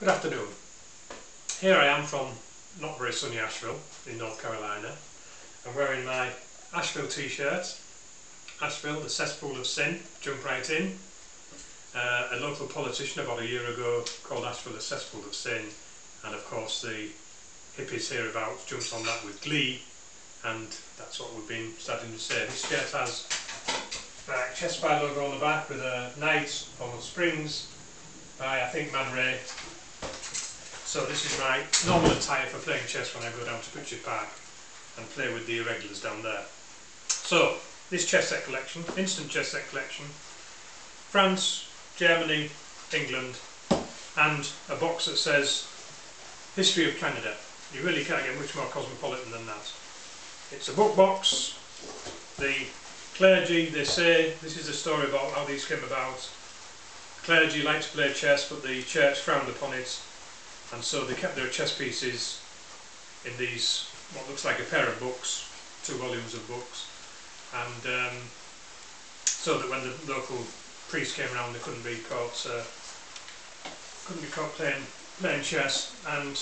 Good afternoon. Here I am from not very sunny Asheville in North Carolina. I'm wearing my Asheville t-shirt. Asheville, the cesspool of sin, jump right in. A local politician about a year ago called Asheville the cesspool of sin, and of course the hippies hereabouts jumped on that with glee, and that's what we've been starting to say. This shirt has a chest spy logo on the back with a knight on the springs by, I think, Man Ray. So this is my normal attire for playing chess when I go down to Pritchard Park and play with the irregulars down there. So this chess set collection, instant chess set collection, France, Germany, England, and a box that says History of Canada. You really can't get much more cosmopolitan than that. It's a book box. The clergy, they say, this is a story about how these came about. Clergy like to play chess, but the church frowned upon it, and so they kept their chess pieces in these, what looks like a pair of books, 2 volumes of books, and so that when the local priest came around, they couldn't be caught playing chess. And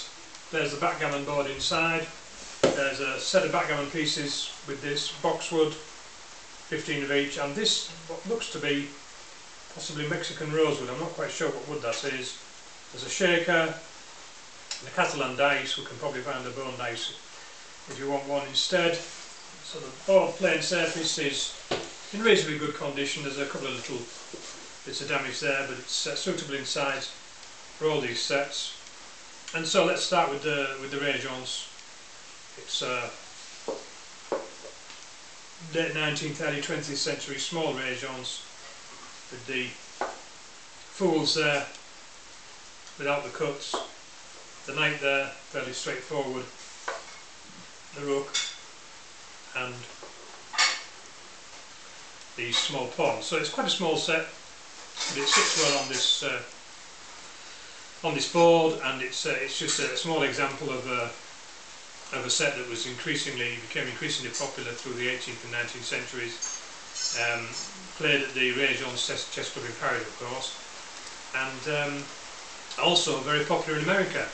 there's the backgammon board inside. There's a set of backgammon pieces with this boxwood, 15 of each, and this what looks to be possibly Mexican rosewood. I'm not quite sure what wood that is. There's a shaker, the Catalan dice. We can probably find a bone dice if you want one instead. So the board plain surface is in reasonably good condition. There's a couple of little bits of damage there, but it's suitable inside for all these sets. And so let's start with the Régions. It's late 19th, early 20th century small Régions with the fools there without the cuts, the knight there, fairly straightforward, the rook, and these small pawns. So it's quite a small set, but it sits well on this board, and it's just a small example of a set that was became increasingly popular through the 18th and 19th centuries. Played at the Régions Chess Club in Paris, of course, and also very popular in America.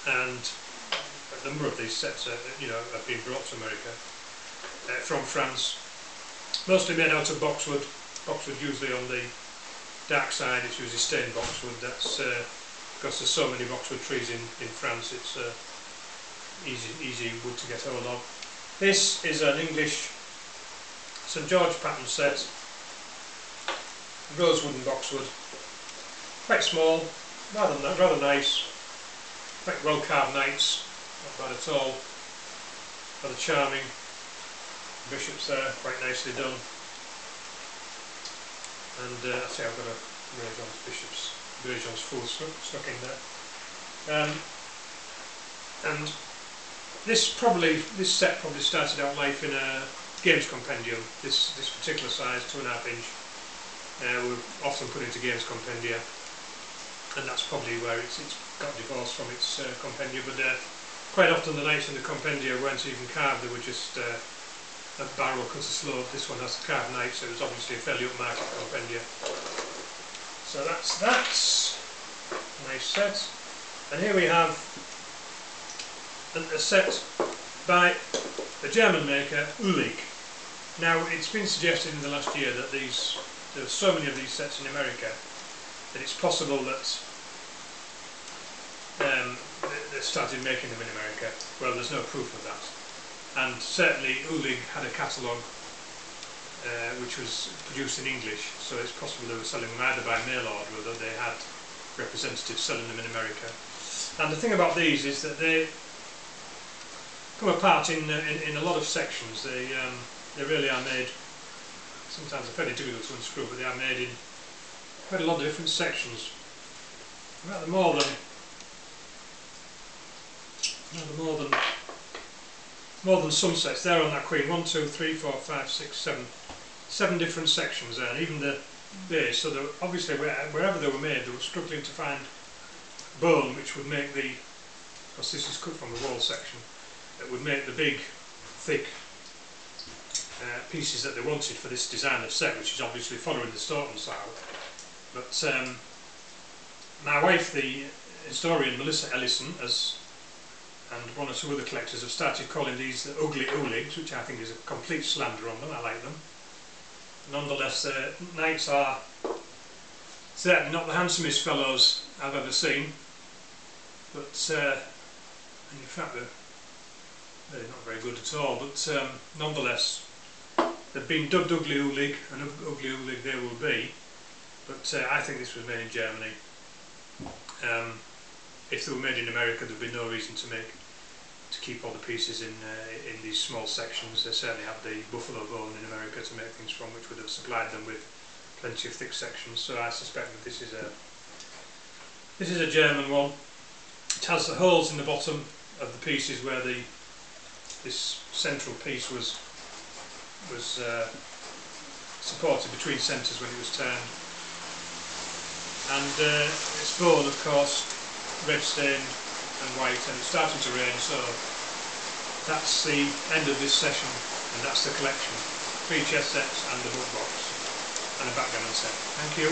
And a number of these sets, have been brought to America from France. Mostly made out of boxwood. Boxwood usually on the dark side. It's usually stained boxwood. That's because there's so many boxwood trees in France. It's easy wood to get hold of. This is an English St George pattern set, rosewood and boxwood, quite small, rather nice, quite well carved knights, not bad at all, rather charming, bishops there, quite nicely done, and I see I've got a Régions fool stuck in there, and this set probably started out life in a games compendium. This particular size, 2.5 inch, we're often put into games compendia, and that's probably where it's got divorced from its compendia. But quite often the knights in the compendia weren't even carved; they were just a barrel cut a slope. This one has the carved knight, so it was obviously a fairly upmarket compendia. So that's a nice set, and here we have a set by a German maker, Uhlig. Now, it's been suggested in the last year that there are so many of these sets in America that it's possible that they started making them in America. Well, there's no proof of that. And certainly Uhlig had a catalogue which was produced in English, so it's possible they were selling them either by mail order or that they had representatives selling them in America. And the thing about these is that they come apart in a lot of sections. They really are made, sometimes they're fairly difficult to unscrew, but they are made in quite a lot of different sections. Rather more than some sets. There on that queen, 1, 2, 3, 4, 5, 6, 7 different sections there, and even the base. So obviously wherever they were made, they were struggling to find bone which would make because this is cut from the wall section, that would make the big, thick pieces that they wanted for this design of set, which is obviously following the Stoughton style. But My wife, the historian Melissa Ellison, and one or two other collectors have started calling these the ugly ooligs, which I think is a complete slander on them. I like them. Nonetheless, the knights are certainly not the handsomest fellows I've ever seen, but in fact they're not very good at all, but nonetheless they've been dubbed ugly oolig, and ugly oolig they will be, but I think this was made in Germany. If they were made in America, there'd be no reason to keep all the pieces in these small sections. They certainly have the buffalo bone in America to make things from, which would have supplied them with plenty of thick sections. So I suspect that this is a German one. It has the holes in the bottom of the pieces where this central piece was supported between centres when it was turned. And its bone, of course, red stained and white, and it's starting to rain, so that's the end of this session, and that's the collection. 3 chess sets and a book box and a backgammon set. Thank you.